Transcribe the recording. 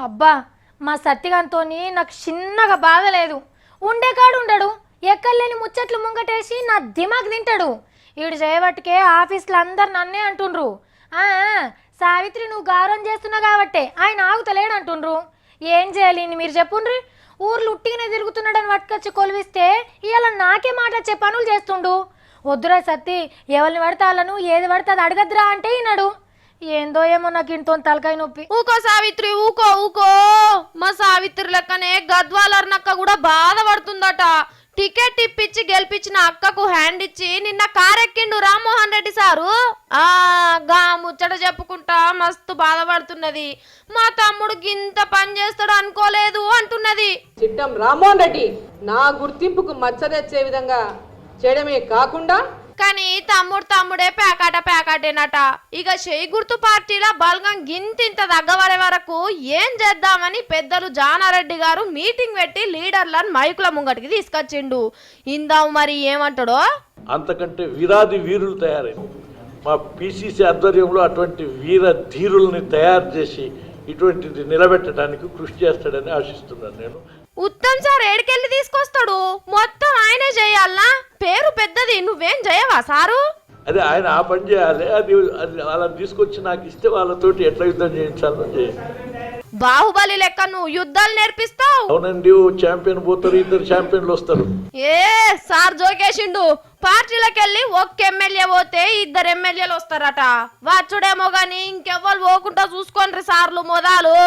అబ్బా మా సత్తిగాంతోని నాకు చిన్నగా బాధ లేదు. ఉండేకాడు ఉండడు, ఎక్కడలేని ముచ్చట్లు ముంగటేసి నా దిమాగ్ తింటాడు. ఈడు చేయబట్టుకే ఆఫీస్లో అందరు నన్నే అంటుండ్రు. ఆ సావిత్రి నువ్వు గౌరవం చేస్తున్నావు కాబట్టే ఆయన ఆగుతలేడు అంటుండ్రు. ఏం చేయాలి మీరు చెప్పుండ్రి. ఊర్లు ఉట్టిగానే తిరుగుతున్నాడని పట్టుకొచ్చి కొలివిస్తే ఇవాళ నాకే మాట వచ్చే పనులు చేస్తుండు. వద్దురా సత్తి, ఎవరిని పడితే వాళ్ళను ఏది పడితే అది అడగద్దురా అంటే ఈనాడు. ఏందో ఏమో నాకు ఇంతో తలకాయ నొప్పి. ఊకో సావిత్రి ఊకో ఊకో. మా సావిత్రి లెక్కనే గద్వాలర్నక్క కూడా బాధపడుతుందట. టికెట్ ఇప్పించి గెలిపించిన అక్కకు హ్యాండ్ ఇచ్చి నిన్న కారెక్కిండు రామ్మోహన్ రెడ్డి సారు. గా ముచ్చట చెప్పుకుంటా మస్తు బాధపడుతున్నది. మా తమ్ముడు గింత పని చేస్తాడు అనుకోలేదు అంటున్నది. చిట్టం రామ్మోహన్ రెడ్డి నా గుర్తింపుకు మచ్చ తెచ్చే విధంగా చేయడమే కాకుండా కానీ తమ్ముడే ప్యాకాటేనట. ఇక చేయి గుర్తు పార్టీలో బలగం గింతింత దగ్గవరే వరకు ఏం చేద్దామని పెద్దలు జానారెడ్డి గారు మీటింగ్ పెట్టి లీడర్లను మైకుల ముంగటికి తీసుకొచ్చిండు. ఇందాము మరి ఏమంటాడో. అంతకంటే వీరాది వీరులు తయారైంది. మా పిసిసి ఆధ్వర్యంలో అటువంటి వీర ధీరుల్ని తయారు చేసి ఇటువంటిది నిలబెట్టడానికి కృషి చేస్తాడని ఆశిస్తున్నాను నేను. ఉత్తమ్ సార్ ఏడికెళ్ళి తీసుకొస్తాడు, మొత్తం ఆయనే చేయాలనా? పేరు పెద్దది, నువ్వేం చేయవా సారు? అదే ఆయన ఆ పని చేయాలి. అది వాళ్ళని తీసుకొచ్చి నాకు ఇస్తే వాళ్ళతోటి ఎట్లా యుద్ధం చేయించాలో చేయాలి. బాహుబలి లెక్క నువ్వు యుద్ధాలు నేర్పిస్తావు. అవునండి, ఛాంపియన్ పోతారు, 2 ఛాంపియన్లు వస్తారు. ఏ సార్ జోకేసిండు. పార్టీలకెళ్ళి ఒక్క ఎమ్మెల్యే పోతే 2 ఎమ్మెల్యేలు వస్తారట. వచ్చుడేమో గాని ఇంకెవ్వరు పోకుండా చూసుకోండి సార్లు మొదలు.